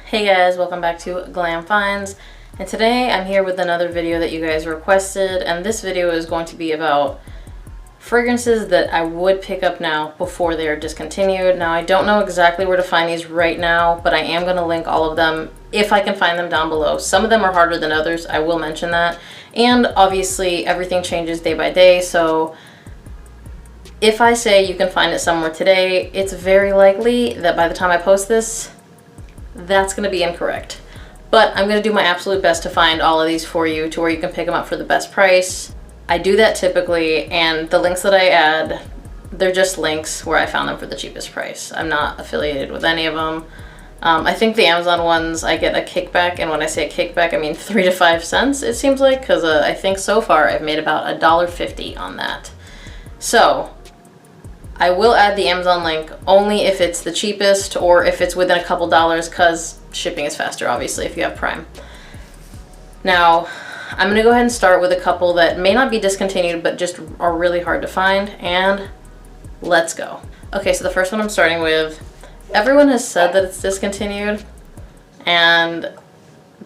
Hey guys, welcome back to Glam Finds, and today I'm here with another video that you guys requested, and this video is going to be about fragrances that I would pick up now before they are discontinued. Now I don't know exactly where to find these right now, but I am going to link all of them if I can find them down below. Some of them are harder than others, I will mention that, and obviously everything changes day by day, so if I say you can find it somewhere today, it's very likely that by the time I post this, that's going to be incorrect. But I'm going to do my absolute best to find all of these for you to where you can pick them up for the best price. I do that typically, and the links that I add, they're just links where I found them for the cheapest price. I'm not affiliated with any of them. I think the Amazon ones, I get a kickback, and when I say a kickback, I mean 3 to 5 cents, it seems like, because I think so far I've made about $1.50 on that. So I will add the Amazon link only if it's the cheapest or if it's within a couple dollars, because shipping is faster, obviously, if you have Prime. Now, I'm going to go ahead and start with a couple that may not be discontinued, but just are really hard to find, and let's go. Okay, so the first one I'm starting with, everyone has said that it's discontinued, and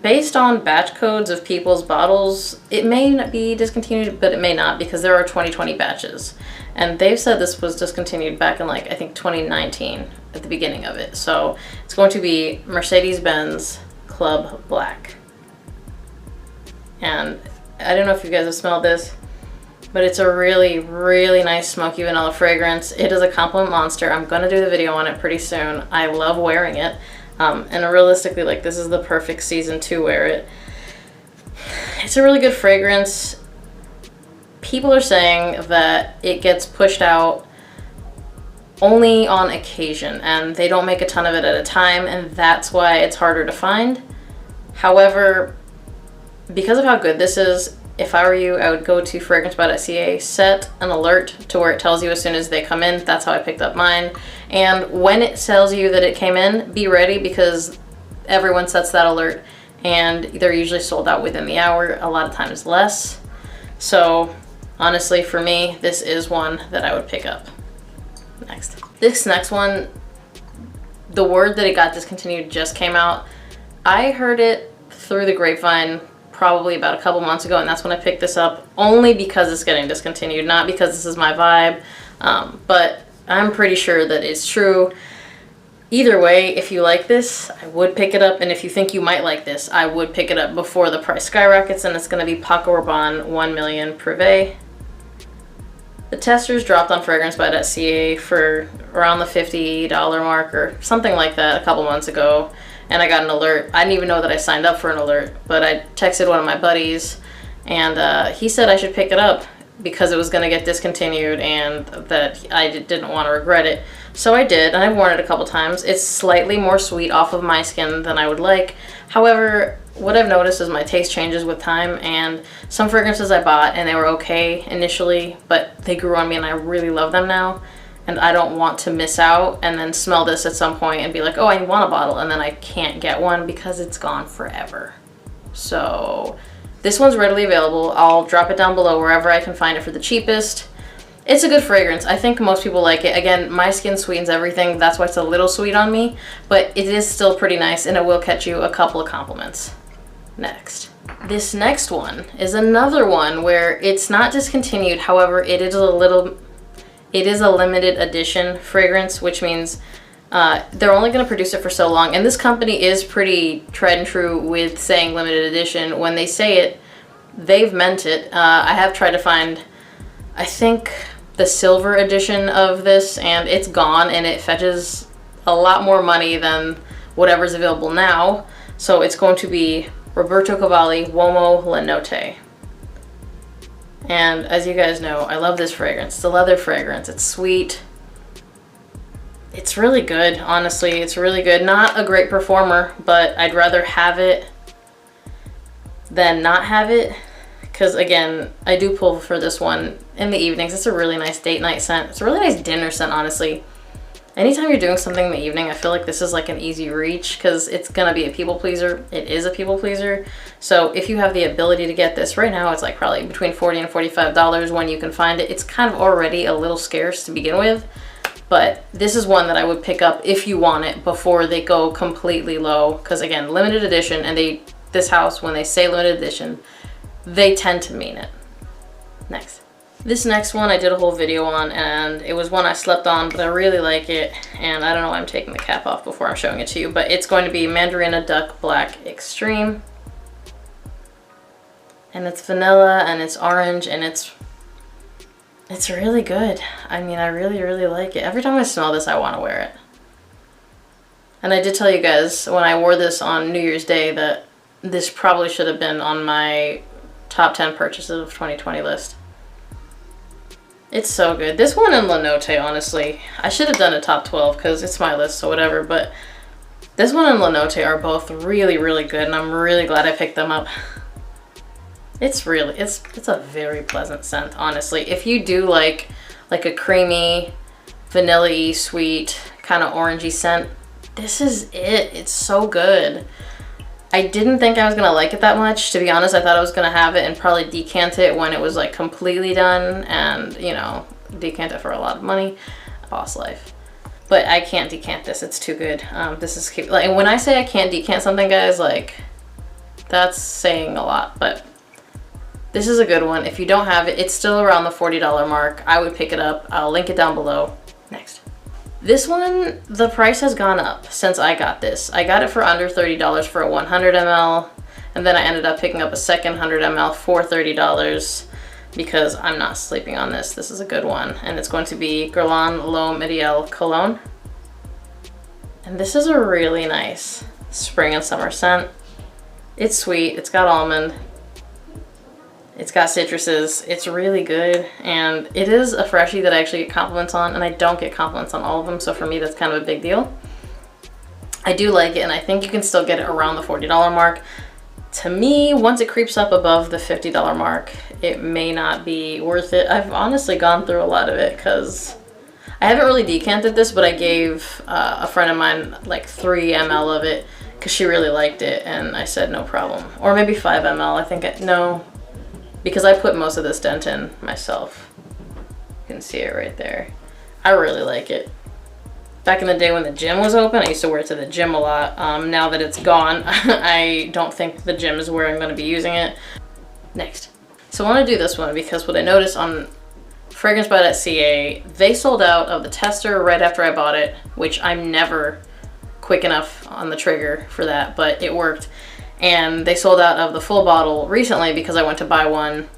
based on batch codes of people's bottles, it may not be discontinued, but it may not, because there are 2020 batches. And they've said this was discontinued back in, like, I think 2019 at the beginning of it. So it's going to be Mercedes-Benz Club Black. And I don't know if you guys have smelled this, but it's a really, really nice smoky vanilla fragrance. It is a compliment monster. I'm going to do the video on it pretty soon. I love wearing it. And realistically, like, this is the perfect season to wear it. It's a really good fragrance. People are saying that it gets pushed out only on occasion, and they don't make a ton of it at a time, and that's why it's harder to find. However, because of how good this is, if I were you, I would go to fragrancebuy.ca, set an alert to where it tells you as soon as they come in. That's how I picked up mine. And when it tells you that it came in, be ready, because everyone sets that alert, and they're usually sold out within the hour, a lot of times less. So honestly, for me, this is one that I would pick up. This next one, the word that it got discontinued just came out. I heard it through the grapevine probably about a couple months ago, and that's when I picked this up, only because it's getting discontinued, not because this is my vibe, but I'm pretty sure that it's true. Either way, if you like this, I would pick it up, and if you think you might like this, I would pick it up before the price skyrockets, and it's going to be Paco Rabanne 1 Million Prive. The testers dropped on fragrancebuy.ca for around the $50 mark or something like that a couple months ago, and I got an alert. I didn't even know that I signed up for an alert, but I texted one of my buddies, and he said I should pick it up because it was going to get discontinued and that I didn't want to regret it. So I did, and I've worn it a couple times. It's slightly more sweet off of my skin than I would like. However, what I've noticed is my taste changes with time, and some fragrances I bought and they were okay initially, but they grew on me and I really love them now. And I don't want to miss out and then smell this at some point and be like, oh, I want a bottle, and then I can't get one because it's gone forever. So this one's readily available. I'll drop it down below wherever I can find it for the cheapest. It's a good fragrance. I think most people like it. Again, my skin sweetens everything. That's why it's a little sweet on me, but it is still pretty nice, and it will catch you a couple of compliments. Next. This next one is another one where it's not discontinued. However, it is a limited edition fragrance, which means they're only going to produce it for so long. And this company is pretty tried and true with saying limited edition. When they say it, they've meant it. I have tried to find, I think, the silver edition of this, and it's gone, and it fetches a lot more money than whatever's available now. So it's going to be Roberto Cavalli Uomo La Notte. And as you guys know, I love this fragrance. It's a leather fragrance. It's sweet. It's really good, honestly. It's really good. Not a great performer, but I'd rather have it than not have it. Because again, I do pull for this one in the evenings. It's a really nice date night scent. It's a really nice dinner scent, honestly. Anytime you're doing something in the evening, I feel like this is like an easy reach because it's gonna be a people pleaser. It is a people pleaser. So if you have the ability to get this right now, it's like probably between $40 and $45 when you can find it. It's kind of already a little scarce to begin with, But this is one that I would pick up if you want it before they go completely low. Because again, limited edition, and this house, when they say limited edition, they tend to mean it. Next. This next one I did a whole video on, and it was one I slept on, but I really like it. And I don't know why I'm taking the cap off before I'm showing it to you, but it's going to be Mandarina Duck Black Extreme. And it's vanilla and it's orange and it's really good. I mean, I really, really like it. Every time I smell this, I want to wear it. And I did tell you guys when I wore this on New Year's Day that this probably should have been on my top 10 purchases of 2020 list. It's so good. This one and Notte, honestly. I should have done a top 12 because it's my list, so whatever. But this one and Notte are both really, really good, and I'm really glad I picked them up. It's a very pleasant scent, honestly. If you do like a creamy, vanilla-y, sweet, kind of orangey scent, this is it. It's so good. I didn't think I was gonna like it that much. To be honest, I thought I was gonna have it and probably decant it when it was like completely done and, you know, decant it for a lot of money. Boss life. But I can't decant this. It's too good. This is like, when I say I can't decant something, guys, like, that's saying a lot, but this is a good one. If you don't have it, it's still around the $40 mark. I would pick it up. I'll link it down below. Next. This one, the price has gone up since I got this. I got it for under $30 for a 100 ml, and then I ended up picking up a second 100 ml for $30 because I'm not sleeping on this. This is a good one, and it's going to be Guerlain L'Homme Ultime Cologne. And this is a really nice spring and summer scent. It's sweet. It's got almond. It's got citruses. It's really good, and it is a freshie that I actually get compliments on, and I don't get compliments on all of them, so for me that's kind of a big deal. I do like it, and I think you can still get it around the $40 mark. To me, once it creeps up above the $50 mark, it may not be worth it. I've honestly gone through a lot of it because I haven't really decanted this, but I gave a friend of mine like 3 ml of it because she really liked it, and I said no problem. Or maybe 5 ml, I think. No. Because I put most of this dent in myself. You can see it right there. I really like it. Back in the day when the gym was open, I used to wear it to the gym a lot. Now that it's gone, I don't think the gym is where I'm going to be using it. Next. So I want to do this one because what I noticed on fragrancebuy.ca, they sold out of the tester right after I bought it, which I'm never quick enough on the trigger for that, but it worked. And they sold out of the full bottle recently because I went to buy one,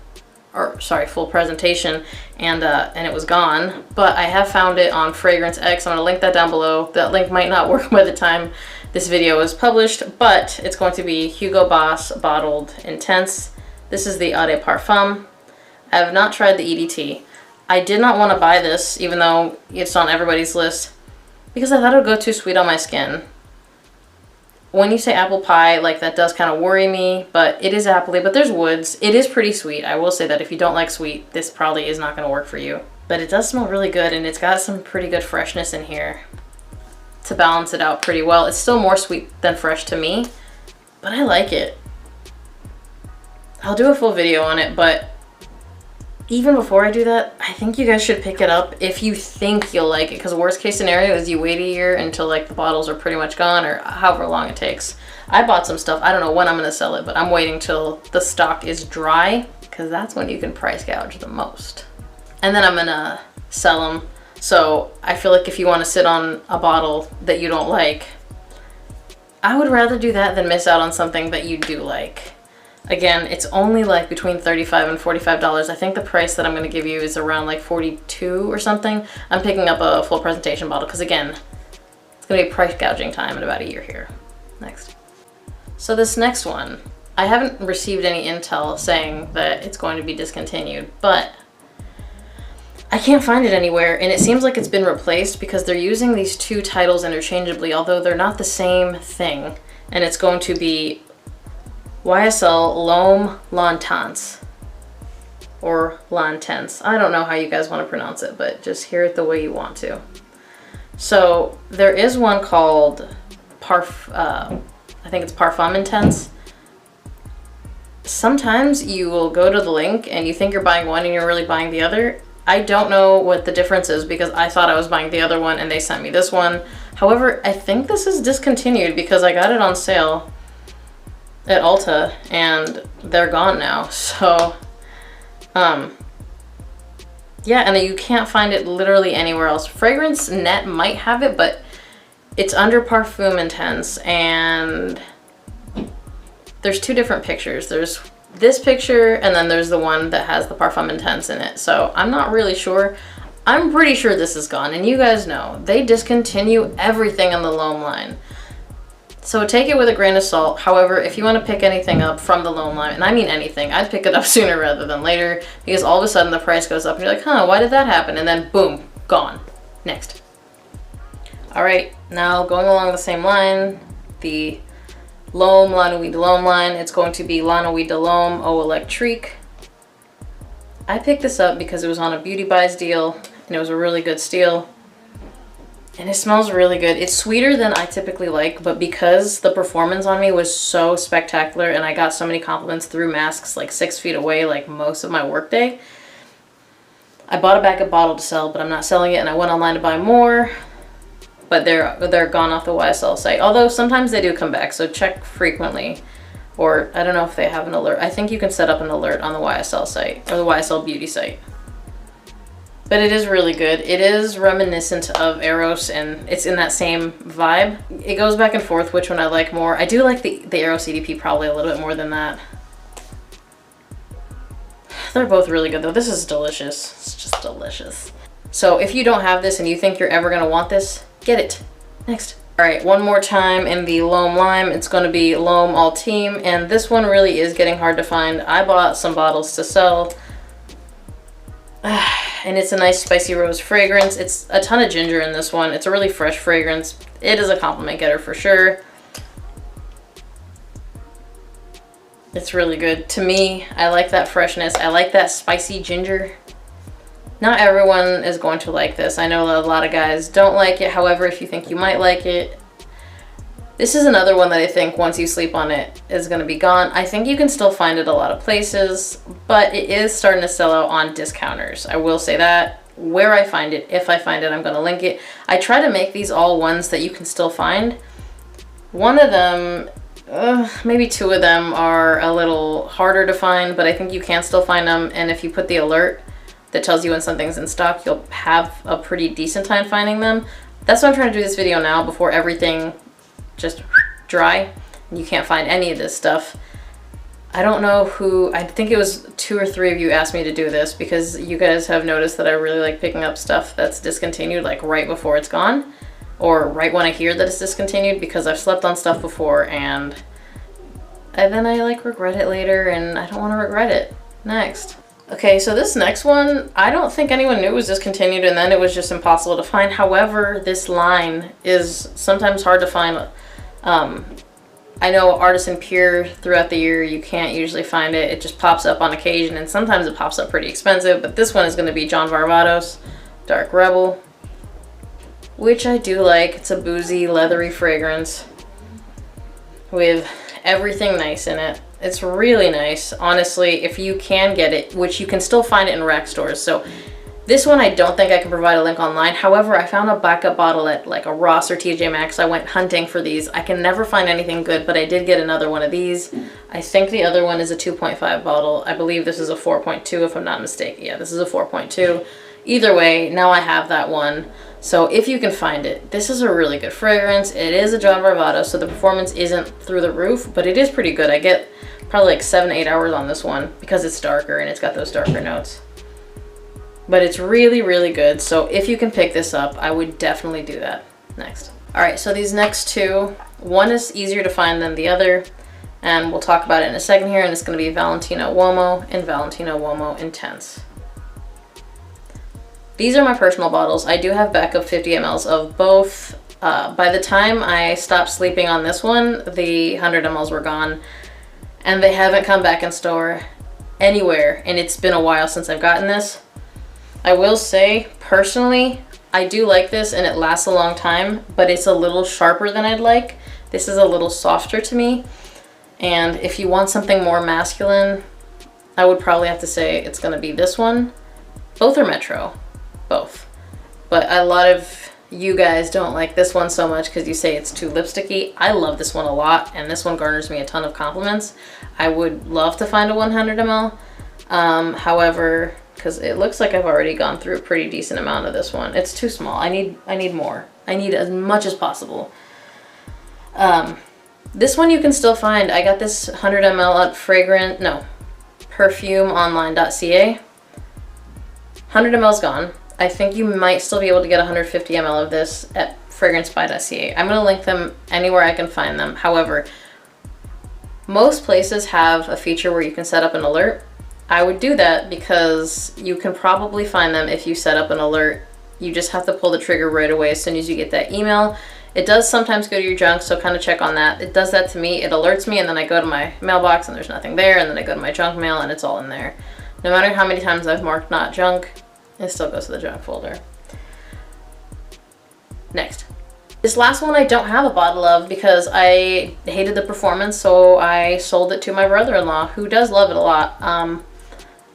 or sorry, full presentation, and it was gone. But I have found it on Fragrance X. I'm gonna link that down below. That link might not work by the time this video is published, but it's going to be Hugo Boss Bottled Intense. This is the Eau de Parfum. I have not tried the EDT. I did not want to buy this, even though it's on everybody's list, because I thought it would go too sweet on my skin. When you say apple pie, like, that does kind of worry me, but it is appley, but there's woods. It is pretty sweet. I will say that if you don't like sweet, this probably is not going to work for you. But it does smell really good, and it's got some pretty good freshness in here to balance it out pretty well. It's still more sweet than fresh to me, but I like it. I'll do a full video on it, but even before I do that, I think you guys should pick it up if you think you'll like it, because worst case scenario is you wait a year until like the bottles are pretty much gone, or however long it takes. I bought some stuff. I don't know when I'm going to sell it, but I'm waiting till the stock is dry, because that's when you can price gouge the most. And then I'm going to sell them. So I feel like if you want to sit on a bottle that you don't like, I would rather do that than miss out on something that you do like. Again, it's only like between $35 and $45. I think the price that I'm going to give you is around like $42 or something. I'm picking up a full presentation bottle because, again, it's going to be price gouging time in about a year here. Next. So this next one, I haven't received any intel saying that it's going to be discontinued, but I can't find it anywhere, and it seems like it's been replaced because they're using these two titles interchangeably, although they're not the same thing. And it's going to be YSL L'Homme Ultime, or L'Intense. I don't know how you guys want to pronounce it, but just hear it the way you want to. So there is one called I think it's Parfum Intense. Sometimes you will go to the link and you think you're buying one and you're really buying the other. I don't know what the difference is because I thought I was buying the other one and they sent me this one. However, I think this is discontinued because I got it on sale at Ulta and they're gone now. So, yeah, and you can't find it literally anywhere else. Fragrance Net might have it, but it's under Parfum Intense, and there's two different pictures. There's this picture, and then there's the one that has the Parfum Intense in it. So I'm not really sure. I'm pretty sure this is gone, and you guys know, they discontinue everything in the L'Homme line. So take it with a grain of salt. However, if you want to pick anything up from the L'Homme line, and I mean anything, I'd pick it up sooner rather than later, because all of a sudden the price goes up and you're like, huh, why did that happen? And then boom, gone. Next. All right, now going along the same line, the L'Homme La Nuit de L'Homme line, it's going to be La Nuit de L'Homme Eau Electrique. I picked this up because it was on a Beauty Buys deal, and it was a really good steal. And it smells really good. It's sweeter than I typically like, but because the performance on me was so spectacular and I got so many compliments through masks like 6 feet away like most of my workday, I bought a backup bottle to sell, but I'm not selling it, and I went online to buy more, but they're gone off the YSL site. Although sometimes they do come back, so check frequently. Or I don't know if they have an alert. I think you can set up an alert on the YSL site or the YSL Beauty site. But it is really good. It is reminiscent of Eros, and it's in that same vibe. It goes back and forth which one I like more. I do like the Eros EDP probably a little bit more than that. They're both really good though. This is delicious. It's just delicious. So if you don't have this and you think you're ever gonna want this, get it. Next. All right, one more time in the L'Homme Lime. It's gonna be L'Homme Ultime, and this one really is getting hard to find. I bought some bottles to sell. And it's a nice spicy rose fragrance. It's a ton of ginger in this one. It's a really fresh fragrance. It is a compliment getter for sure. It's really good. To me, I like that freshness. I like that spicy ginger. Not everyone is going to like this. I know a lot of guys don't like it. However, if you think you might like it, this is another one that I think once you sleep on it is going to be gone. I think you can still find it a lot of places, but it is starting to sell out on discounters. I will say that. Where I find it, if I find it, I'm going to link it. I try to make these all ones that you can still find. One of them, maybe two of them are a little harder to find, but I think you can still find them. And if you put the alert that tells you when something's in stock, you'll have a pretty decent time finding them. That's why I'm trying to do this video now before everything just dry and you can't find any of this stuff. I don't know who, I think it was 2 or 3 of you asked me to do this because you guys have noticed that I really like picking up stuff that's discontinued like right before it's gone or right when I hear that it's discontinued, because I've slept on stuff before and then I like regret it later and I don't want to regret it. Next. Okay, so this next one, I don't think anyone knew it was discontinued and then it was just impossible to find. However, this line is sometimes hard to find. I know Artisan Pure throughout the year, you can't usually find it. It just pops up on occasion and sometimes it pops up pretty expensive, but this one is going to be John Varvatos Dark Rebel, which I do like. It's a boozy, leathery fragrance with everything nice in it. It's really nice, honestly, if you can get it, which you can still find it in rack stores. So this one, I don't think I can provide a link online. However, I found a backup bottle at like a Ross or TJ Maxx. I went hunting for these. I can never find anything good, but I did get another one of these. I think the other one is a 2.5 bottle. I believe this is a 4.2 if I'm not mistaken. Yeah, this is a 4.2. Either way, now I have that one. So if you can find it, this is a really good fragrance. It is a John Varvatos, so the performance isn't through the roof, but it is pretty good. I get probably like 7-8 hours on this one because it's darker and it's got those darker notes. But it's really, really good. So if you can pick this up, I would definitely do that. Next. All right, so these next two, one is easier to find than the other, and we'll talk about it in a second here, and it's going to be Valentino Uomo and Valentino Uomo Intense. These are my personal bottles. I do have backup 50 mLs of both. By the time I stopped sleeping on this one, the 100 mLs were gone, and they haven't come back in store anywhere, and it's been a while since I've gotten this. I will say, personally, I do like this and it lasts a long time, but it's a little sharper than I'd like. This is a little softer to me, and if you want something more masculine, I would probably have to say it's gonna be this one. Both are Metro, both. But a lot of you guys don't like this one so much because you say it's too lipsticky. I love this one a lot, and this one garners me a ton of compliments. I would love to find a 100 ml. However, because it looks like I've already gone through a pretty decent amount of this one. It's too small. I need more. I need as much as possible. This one you can still find. I got this 100 ml at perfumeonline.ca. 100 ml is gone. I think you might still be able to get 150 ml of this at fragrancebuy.ca. I'm going to link them anywhere I can find them. However, most places have a feature where you can set up an alert. I would do that because you can probably find them if you set up an alert. You just have to pull the trigger right away as soon as you get that email. It does sometimes go to your junk, so kind of check on that. It does that to me. It alerts me, and then I go to my mailbox and there's nothing there, and then I go to my junk mail and it's all in there. No matter how many times I've marked not junk, it still goes to the junk folder. Next. This last one I don't have a bottle of because I hated the performance, so I sold it to my brother-in-law, who does love it a lot.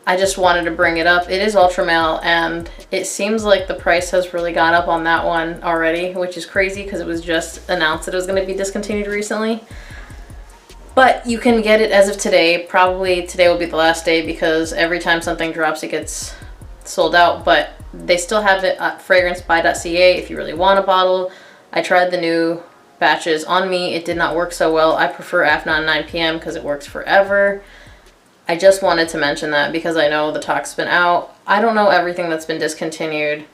I just wanted to bring it up. It is ultra male, and it seems like the price has really gone up on that one already, which is crazy because it was just announced that it was going to be discontinued recently. But you can get it as of today. Probably today will be the last day because every time something drops, it gets sold out. But they still have it at fragrancebuy.ca if you really want a bottle. I tried the new batches on me. It did not work so well. I prefer Afnan 9 PM because it works forever. I just wanted to mention that because I know the talk's been out. I don't know everything that's been discontinued.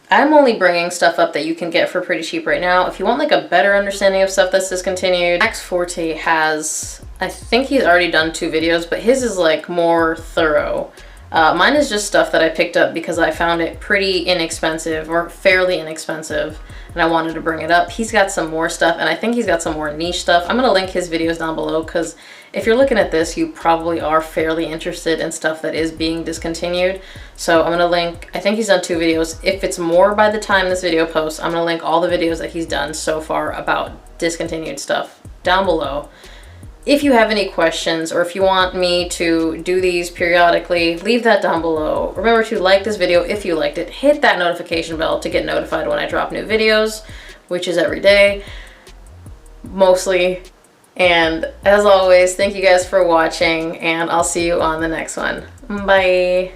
I'm only bringing stuff up that you can get for pretty cheap right now. If you want like a better understanding of stuff that's discontinued, Max Forte has, I think he's already done 2 videos, but his is like more thorough. Mine is just stuff that I picked up because I found it pretty inexpensive, or fairly inexpensive, and I wanted to bring it up. He's got some more stuff, and I think he's got some more niche stuff. I'm going to link his videos down below because if you're looking at this, you probably are fairly interested in stuff that is being discontinued. So I'm going to link, I think he's done 2 videos. If it's more by the time this video posts, I'm going to link all the videos that he's done so far about discontinued stuff down below. If you have any questions, or if you want me to do these periodically, leave that down below. Remember to like this video if you liked it. Hit that notification bell to get notified when I drop new videos, which is every day, mostly. And as always, thank you guys for watching, and I'll see you on the next one. Bye.